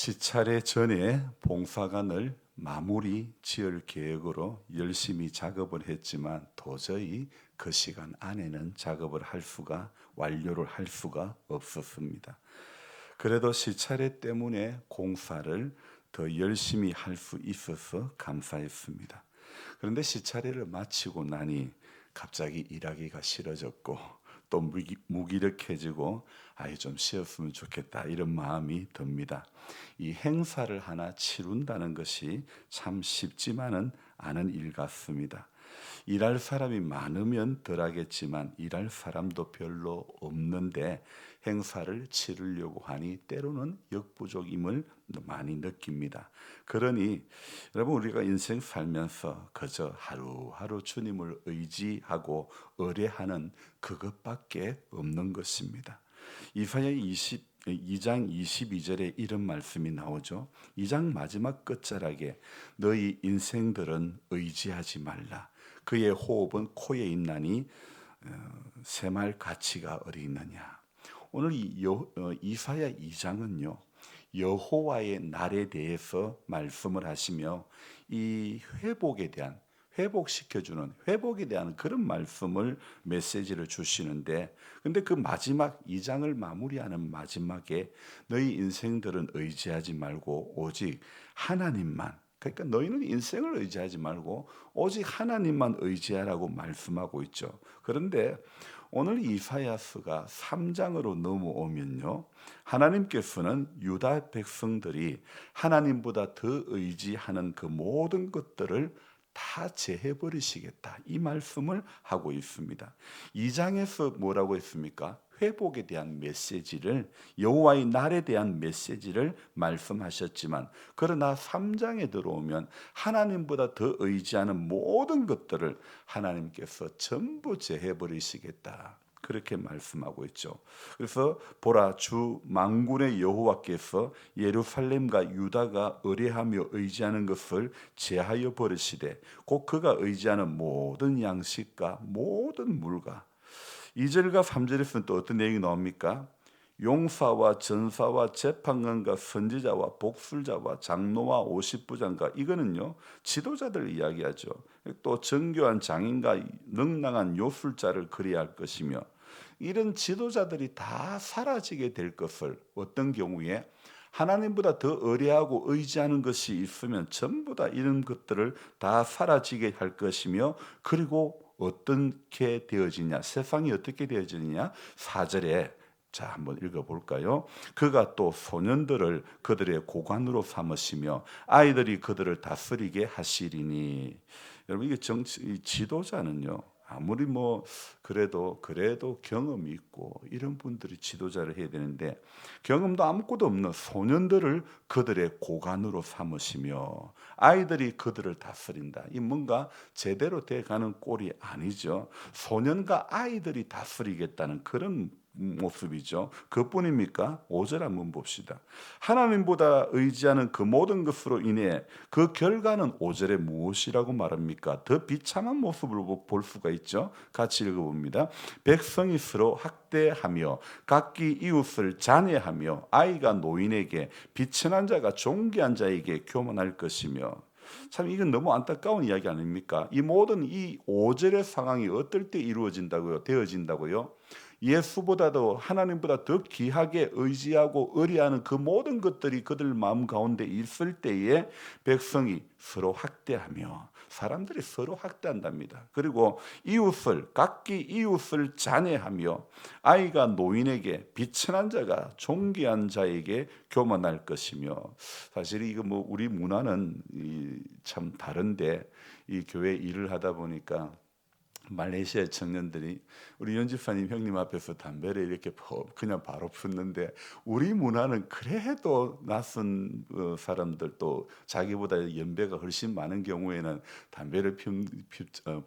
시차례 전에 봉사관을 마무리 지을 계획으로 열심히 작업을 했지만 도저히 그 시간 안에는 작업을 완료를 할 수가 없었습니다. 그래도 시차례 때문에 공사를 더 열심히 할 수 있어서 감사했습니다. 그런데 시차례를 마치고 나니 갑자기 일하기가 싫어졌고 또 무기력해지고 아예 좀 쉬었으면 좋겠다 이런 마음이 듭니다. 이 행사를 하나 치룬다는 것이 참 쉽지만은 않은 일 같습니다. 일할 사람이 많으면 덜하겠지만 일할 사람도 별로 없는데 행사를 치르려고 하니 때로는 역부족임을 많이 느낍니다. 그러니 여러분, 우리가 인생 살면서 그저 하루하루 주님을 의지하고 의뢰하는 그것밖에 없는 것입니다. 이사야 2장 22절에 이런 말씀이 나오죠. 2장 마지막 끝자락에 너희 인생들은 의지하지 말라. 그의 호흡은 코에 있나니 새말 가치가 어디 있느냐. 오늘 이사야 2장은요. 여호와의 날에 대해서 말씀을 하시며 이 회복에 대한 그런 말씀을 메시지를 주시는데, 근데 그 마지막 2장을 마무리하는 마지막에 너희 인생들은 의지하지 말고 오직 하나님만, 그러니까 너희는 인생을 의지하지 말고 오직 하나님만 의지하라고 말씀하고 있죠. 그런데 오늘 이사야서가 3장으로 넘어오면요, 하나님께서는 유다 백성들이 하나님보다 더 의지하는 그 모든 것들을 다 제해버리시겠다 이 말씀을 하고 있습니다. 2장에서 뭐라고 했습니까? 회복에 대한 메시지를, 여호와의 날에 대한 메시지를 말씀하셨지만, 그러나 3장에 들어오면 하나님보다 더 의지하는 모든 것들을 하나님께서 전부 제해버리시겠다 그렇게 말씀하고 있죠. 그래서 보라, 주 만군의 여호와께서 예루살렘과 유다가 의뢰하며 의지하는 것을 제하여 버리시되 곧 그가 의지하는 모든 양식과 모든 물과. 2절과 3절에서는 또 어떤 내용이 나옵니까? 용사와 전사와 재판관과 선지자와 복술자와 장로와 오십부장과, 이거는요 지도자들 이야기하죠. 또 정교한 장인과 능랑한 요술자를 그리할 것이며, 이런 지도자들이 다 사라지게 될 것을, 어떤 경우에 하나님보다 더 의뢰하고 의지하는 것이 있으면 전부 다 이런 것들을 다 사라지게 할 것이며, 그리고 어떻게 되어지냐, 세상이 어떻게 되어지느냐. 4절에 자, 한번 읽어볼까요? 그가 또 소년들을 그들의 고관으로 삼으시며 아이들이 그들을 다스리게 하시리니. 여러분, 이게 이 지도자는요, 아무리 그래도 경험이 있고 이런 분들이 지도자를 해야 되는데, 경험도 아무것도 없는 소년들을 그들의 고관으로 삼으시며 아이들이 그들을 다스린다. 이 뭔가 제대로 돼가는 꼴이 아니죠. 소년과 아이들이 다스리겠다는 그런 모습이죠. 그뿐입니까? 5절 한번 봅시다. 하나님보다 의지하는 그 모든 것으로 인해 그 결과는 5절에 무엇이라고 말합니까? 더 비참한 모습을 볼 수가 있죠. 같이 읽어봅니다. 백성이 서로 학대하며 각기 이웃을 잔해하며 아이가 노인에게 비천한 자가 존귀한 자에게 교만할 것이며. 참, 이건 너무 안타까운 이야기 아닙니까? 이 모든 이 5절의 상황이 어떨 때 되어진다고요? 예수보다도 하나님보다 더 귀하게 의지하고 의뢰하는 그 모든 것들이 그들 마음 가운데 있을 때에 백성이 서로 학대하며, 사람들이 서로 학대한답니다. 그리고 각기 이웃을 잔해하며 아이가 노인에게 비천한 자가 존귀한 자에게 교만할 것이며. 사실 이거 우리 문화는 참 다른데, 이 교회 일을 하다 보니까 말레이시아 청년들이 우리 연집사님 형님 앞에서 담배를 이렇게 그냥 바로 피우는데, 우리 문화는 그래도 낯선 사람들, 또 자기보다 연배가 훨씬 많은 경우에는 담배를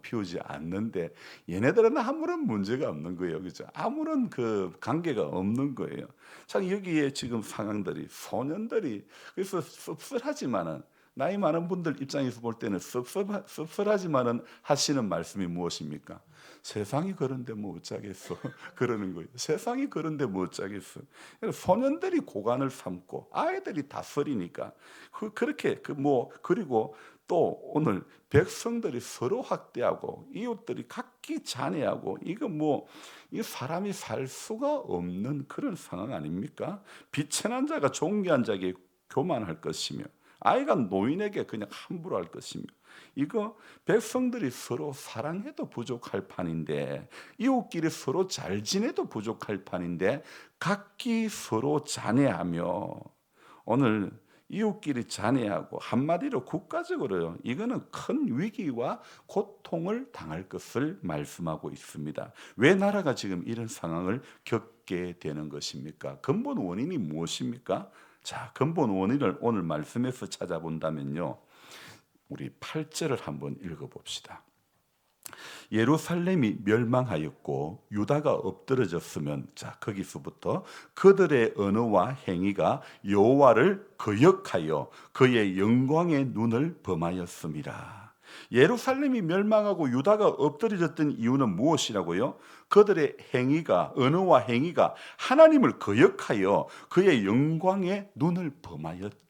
피우지 않는데, 얘네들은 아무런 문제가 없는 거예요. 그죠? 아무런 그 관계가 없는 거예요. 참, 여기에 지금 상황들이, 소년들이, 그래서 씁쓸하지만은 나이 많은 분들 입장에서 볼 때는 씁쓸하지만은 하시는 말씀이 무엇입니까? 세상이 그런데 뭐 어쩌겠어. 그러는 거예요. 세상이 그런데 뭐 어쩌겠어. 소년들이 고관을 삼고 아이들이 다 서리니까 그렇게 그리고 또 오늘 백성들이 서로 학대하고 이웃들이 각기 잔해하고 이거 뭐 이 사람이 살 수가 없는 그런 상황 아닙니까? 비천한 자가 존귀한 자에게 교만할 것이며 아이가 노인에게 그냥 함부로 할 것이며 이거 백성들이 서로 사랑해도 부족할 판인데 이웃끼리 서로 잘 지내도 부족할 판인데 각기 서로 잔해하며 오늘 이웃끼리 잔해하고 한마디로 국가적으로요. 이거는 큰 위기와 고통을 당할 것을 말씀하고 있습니다. 왜 나라가 지금 이런 상황을 겪게 되는 것입니까? 근본 원인이 무엇입니까? 자, 근본 원인을 오늘 말씀에서 찾아본다면요. 우리 8절을 한번 읽어 봅시다. 예루살렘이 멸망하였고 유다가 엎드러졌으면 자 거기서부터 그들의 언어와 행위가 여호와를 거역하여 그의 영광의 눈을 범하였습니다. 예루살렘이 멸망하고 유다가 엎드려졌던 이유는 무엇이라고요? 그들의 행위가 언어와 행위가 하나님을 거역하여 그의 영광의 눈을 범하였다.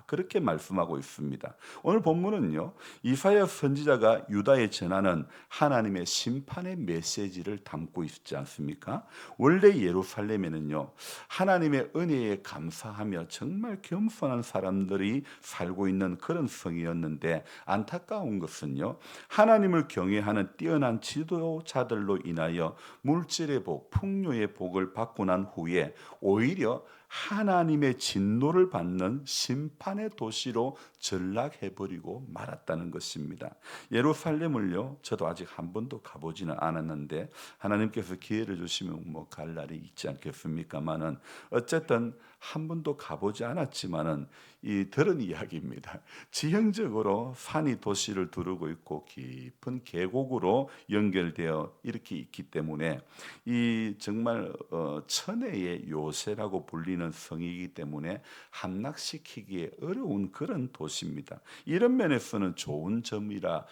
그렇게 말씀하고 있습니다. 오늘 본문은요. 이사야 선지자가 유다에 전하는 하나님의 심판의 메시지를 담고 있지 않습니까? 원래 예루살렘에는요. 하나님의 은혜에 감사하며 정말 겸손한 사람들이 살고 있는 그런 성이었는데 안타까운 것은요. 하나님을 경외하는 뛰어난 지도자들로 인하여 물질의 복, 풍요의 복을 받고 난 후에 오히려 하나님의 진노를 받는 심판의 도시로 전락해버리고 말았다는 것입니다. 예루살렘을요, 저도 아직 한 번도 가보지는 않았는데 하나님께서 기회를 주시면 뭐 갈 날이 있지 않겠습니까만은 어쨌든 한 번도 가보지 않았지만은 이 들은 이야기입니다. 지형적으로 산이 도시를 두르고 있고 깊은 계곡으로 연결되어 이렇게 있기 때문에 이 정말 천혜의 요새라고 불리는 성이기 때문에 함락시키기에 어려운 그런 도시입니다. 이런 면에서는 좋은 점이라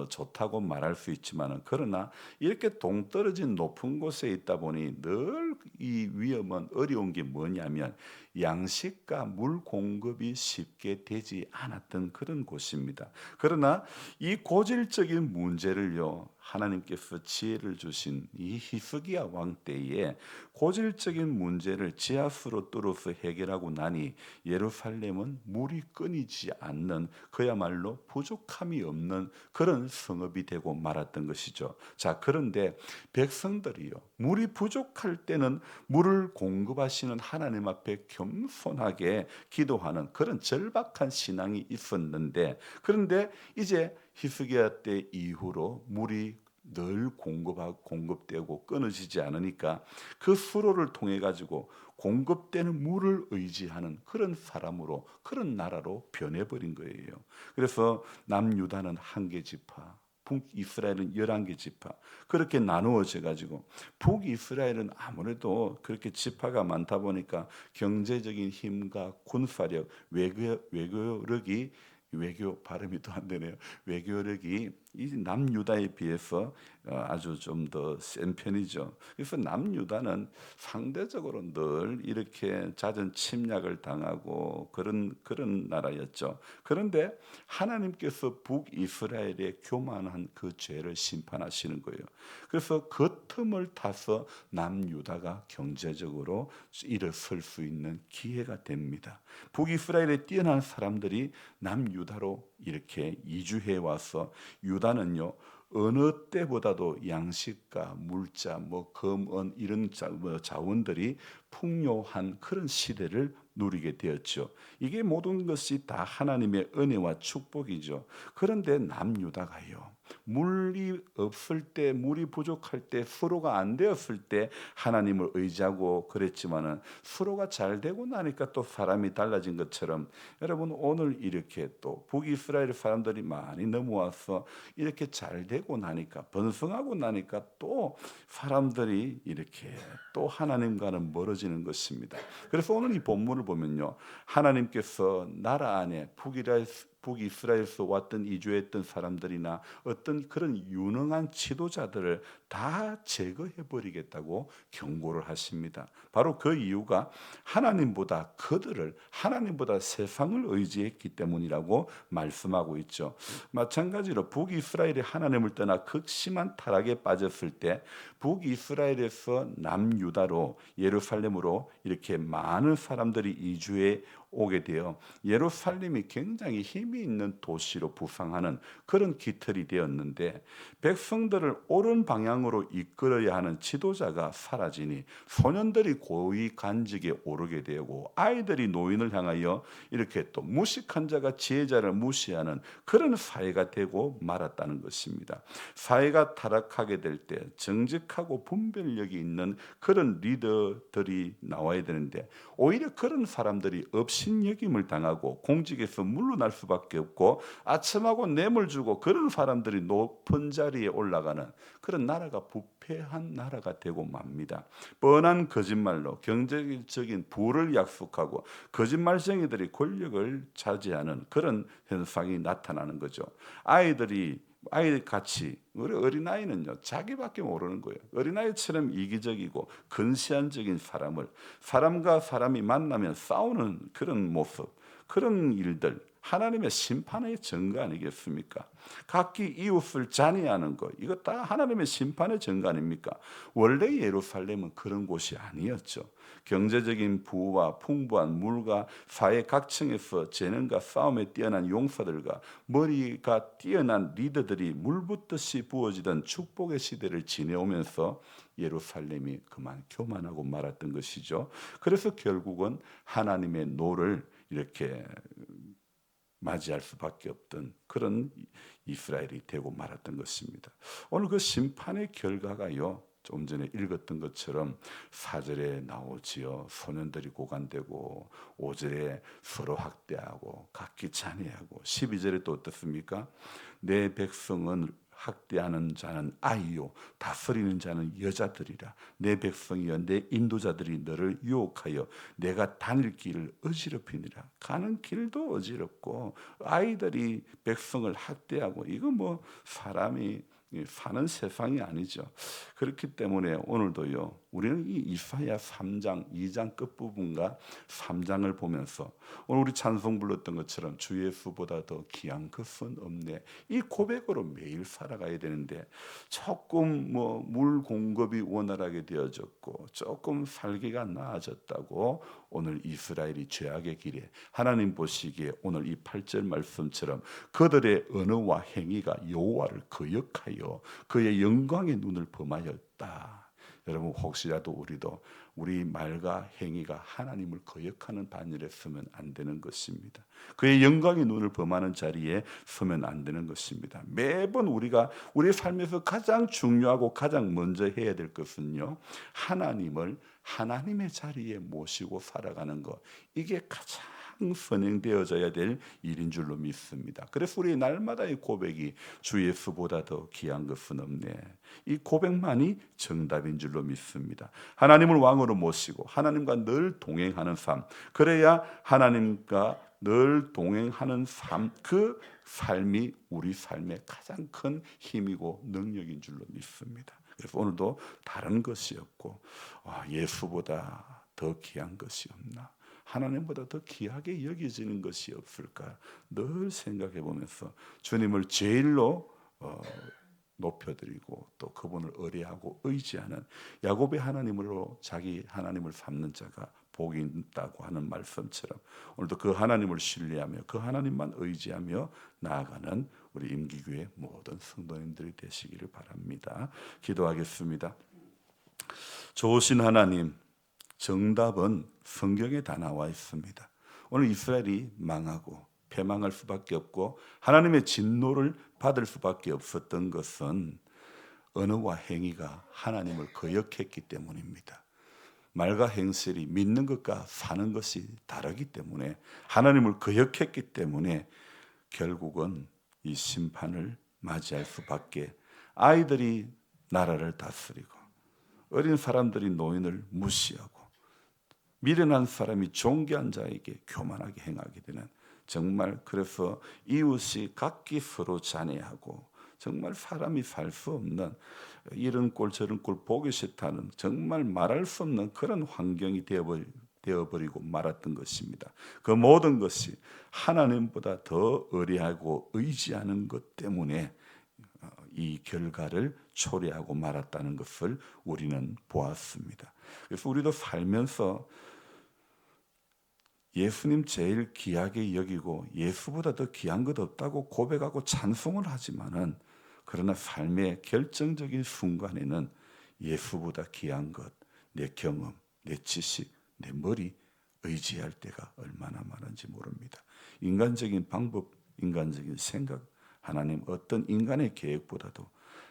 좋다고 말할 수 있지만은 그러나 이렇게 동떨어진 높은 곳에 있다 보니 늘 이 위험은 어려운 게 뭐냐면 양식과 물 공급이 쉽게 되지 않았던 그런 곳입니다. 그러나 이 고질적인 문제를요. 하나님께서 지혜를 주신 이 히스기야 왕 때에 고질적인 문제를 지하수로 뚫어서 해결하고 나니 예루살렘은 물이 끊이지 않는 그야말로 부족함이 없는 그런 성읍이 되고 말았던 것이죠. 자, 그런데 백성들이요. 물이 부족할 때는 물을 공급하시는 하나님 앞에 겸손하게 기도하는 그런 절박한 신앙이 있었는데 그런데 이제 히스기야 때 이후로 물이 늘 공급되고 끊어지지 않으니까 그 수로를 통해 가지고 공급되는 물을 의지하는 그런 사람으로 그런 나라로 변해버린 거예요. 그래서 남유다는 1개 지파, 북이스라엘은 11개 지파 그렇게 나누어져 가지고 북이스라엘은 아무래도 그렇게 지파가 많다 보니까 경제적인 힘과 군사력, 외교력이 외교 발음이 또 안 되네요. 외교력이 이 남유다에 비해서 아주 좀 더 센 편이죠. 그래서 남유다는 상대적으로 늘 이렇게 잦은 침략을 당하고 그런 나라였죠. 그런데 하나님께서 북이스라엘의 교만한 그 죄를 심판하시는 거예요. 그래서 그 틈을 타서 남유다가 경제적으로 일어설 수 있는 기회가 됩니다. 북이스라엘에 뛰어난 사람들이 남유다로 이렇게 이주해 와서 유다는요 어느 때보다도 양식과 물자, 금은 이런 자원들이 풍요한 그런 시대를 누리게 되었죠. 이게 모든 것이 다 하나님의 은혜와 축복이죠. 그런데 남유다가요. 물이 없을 때, 물이 부족할 때, 수로가 안 되었을 때 하나님을 의지하고 그랬지만은 수로가 잘 되고 나니까 또 사람이 달라진 것처럼 여러분 오늘 이렇게 또 북이스라엘 사람들이 많이 넘어와서 이렇게 잘 되고 나니까 번성하고 나니까 또 사람들이 이렇게 또 하나님과는 멀어지는 것입니다. 그래서 오늘 이 본문을 보면요. 하나님께서 나라 안에 북이스라엘에서 왔던 이주했던 사람들이나 어떤 그런 유능한 지도자들을 다 제거해 버리겠다고 경고를 하십니다. 바로 그 이유가 하나님보다 그들을 하나님보다 세상을 의지했기 때문이라고 말씀하고 있죠. 마찬가지로 북이스라엘이 하나님을 떠나 극심한 타락에 빠졌을 때 북이스라엘에서 남유다로 예루살렘으로 이렇게 많은 사람들이 이주해 오게 되어 예루살렘이 굉장히 힘이 있는 도시로 부상하는 그런 기틀이 되었는데, 백성들을 옳은 방향으로 이끌어야 하는 지도자가 사라지니 소년들이 고위 간직에 오르게 되고 아이들이 노인을 향하여 이렇게 또 무식한 자가 지혜자를 무시하는 그런 사회가 되고 말았다는 것입니다. 사회가 타락하게 될 때 정직하고 분별력이 있는 그런 리더들이 나와야 되는데, 오히려 그런 사람들이 업신여김을 당하고 공직에서 물러날 수밖에 없고 아첨하고 뇌물 주고 그런 사람들이 높은 자리에 올라가는 그런 나라가 부패한 나라가 되고 맙니다. 뻔한 거짓말로 경제적인 부를 약속하고 거짓말쟁이들이 권력을 차지하는 그런 현상이 나타나는 거죠. 아이 같이 우리 어린아이는요 자기밖에 모르는 거예요. 어린아이처럼 이기적이고 근시안적인 사람과 사람이 만나면 싸우는 그런 모습, 그런 일들 하나님의 심판의 증거 아니겠습니까? 각기 이웃을 잔해하는 것, 이거 다 하나님의 심판의 증거 아닙니까? 원래 예루살렘은 그런 곳이 아니었죠. 경제적인 부와 풍부한 물과 사회 각층에서 재능과 싸움에 뛰어난 용사들과 머리가 뛰어난 리더들이 물붓듯이 부어지던 축복의 시대를 지내오면서 예루살렘이 그만 교만하고 말았던 것이죠. 그래서 결국은 하나님의 노를 이렇게 맞이할 수밖에 없던 그런 이스라엘이 되고 말았던 것입니다. 오늘 그 심판의 결과가요, 좀 전에 읽었던 것처럼 4절에 나오지요. 소년들이 고관되고 5절에 서로 학대하고 각기 잔해하고 12절에 또 어떻습니까? 내 백성은 학대하는 자는 아이요 다스리는 자는 여자들이라. 내 백성이여 내 인도자들이 너를 유혹하여 내가 다닐 길을 어지럽히니라. 가는 길도 어지럽고 아이들이 백성을 학대하고, 이거 뭐 사람이 사는 세상이 아니죠. 그렇기 때문에 오늘도요 우리는 이 이사야 3장 2장 끝부분과 3장을 보면서 오늘 우리 찬송 불렀던 것처럼 주 예수보다 더 귀한 것은 없네, 이 고백으로 매일 살아가야 되는데, 조금 뭐 물 공급이 원활하게 되어졌고 조금 살기가 나아졌다고 오늘 이스라엘이 죄악의 길에 하나님 보시기에 오늘 이 8절 말씀처럼 그들의 언어와 행위가 여호와를 거역하여 그의 영광의 눈을 범하였다. 여러분 혹시라도 우리도 우리 말과 행위가 하나님을 거역하는 반열에 서면 안 되는 것입니다. 그의 영광의 눈을 범하는 자리에 서면 안 되는 것입니다. 매번 우리가 우리의 삶에서 가장 중요하고 가장 먼저 해야 될 것은요, 하나님을 하나님의 자리에 모시고 살아가는 것, 이게 가장 선행되어져야 될 일인 줄로 믿습니다. 그래서 우리 날마다의 고백이 주 예수보다 더 귀한 것은 없네, 이 고백만이 정답인 줄로 믿습니다. 하나님을 왕으로 모시고 하나님과 늘 동행하는 삶, 그래야 하나님과 늘 동행하는 삶, 그 삶이 우리 삶의 가장 큰 힘이고 능력인 줄로 믿습니다. 그래서 오늘도 다른 것이 없고 예수보다 더 귀한 것이 없나, 하나님보다 더 귀하게 여겨지는 것이 없을까 늘 생각해 보면서 주님을 제일로 높여드리고 또 그분을 의뢰하고 의지하는 야곱의 하나님으로 자기 하나님을 삼는 자가 복이 있다고 하는 말씀처럼 오늘도 그 하나님을 신뢰하며 그 하나님만 의지하며 나아가는 우리 임기교회 모든 성도님들이 되시기를 바랍니다. 기도하겠습니다. 좋으신 하나님, 정답은 성경에 다 나와 있습니다. 오늘 이스라엘이 망하고 패망할 수밖에 없고 하나님의 진노를 받을 수밖에 없었던 것은 언어와 행위가 하나님을 거역했기 때문입니다. 말과 행실이 믿는 것과 사는 것이 다르기 때문에, 하나님을 거역했기 때문에 결국은 이 심판을 맞이할 수밖에, 아이들이 나라를 다스리고 어린 사람들이 노인을 무시하고 미련한 사람이 존귀한 자에게 교만하게 행하게 되는, 정말 그래서 이웃이 각기 서로 잔해하고 정말 사람이 살 수 없는, 이런 꼴 저런 꼴 보기 싫다는, 정말 말할 수 없는 그런 환경이 되어버리고 말았던 것입니다. 그 모든 것이 하나님보다 더 의리하고 의지하는 것 때문에 이 결과를 초래하고 말았다는 것을 우리는 보았습니다. 그래서 우리도 살면서 예수님 제일 귀하게 여기고 예수보다 더 귀한 것 없다고 고백하고 찬송을 하지만은, 그러나 삶의 결정적인 순간에는 예수보다 귀한 것, 내 경험, 내 지식, 내 머리 의지할 때가 얼마나 많은지 모릅니다. 인간적인 방법, 인간적인 생각, 하나님 어떤 인간의 계획보다도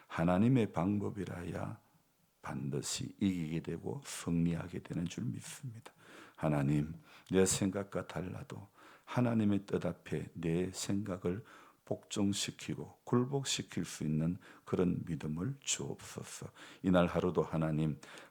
하나님의 방법이라야 반드시 이기게 되고 승리하게 되는 줄 믿습니다. 하나님, 내 생각과 달라도 하나님의 뜻 앞에 내 생각을 복종시키고 굴복시킬 수 있는 그런 믿음을 주옵소서. 이날 하루도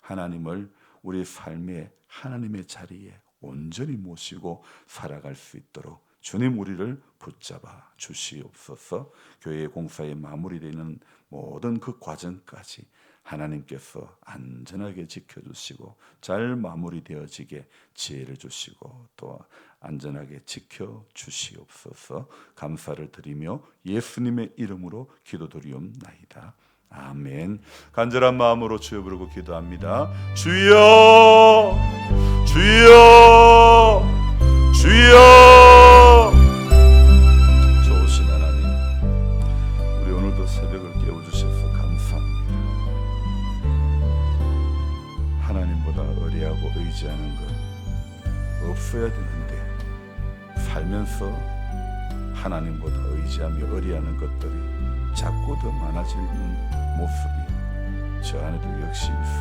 하나님을 우리 삶의 하나님의 자리에 온전히 모시고 살아갈 수 있도록 주님 우리를 붙잡아 주시옵소서. 교회 공사에 마무리되는 모든 그 과정까지 하나님께서 안전하게 지켜주시고 잘 마무리되어지게 지혜를 주시고 또 안전하게 지켜주시옵소서. 감사를 드리며 예수님의 이름으로 기도드리옵나이다. 아멘. 간절한 마음으로 주여 부르고 기도합니다. 주여, 주여, 주여. 좋으신 하나님, 우리 오늘도 새벽을 깨워주셔서 감사합니다. 하나님보다 의리하고 의지하는 것 없어야 되는데, 살면서 하나님보다 의지하며 의리하는 것들이 자꾸 더 많아지는 모습이 저 안에도 역시 있습니다.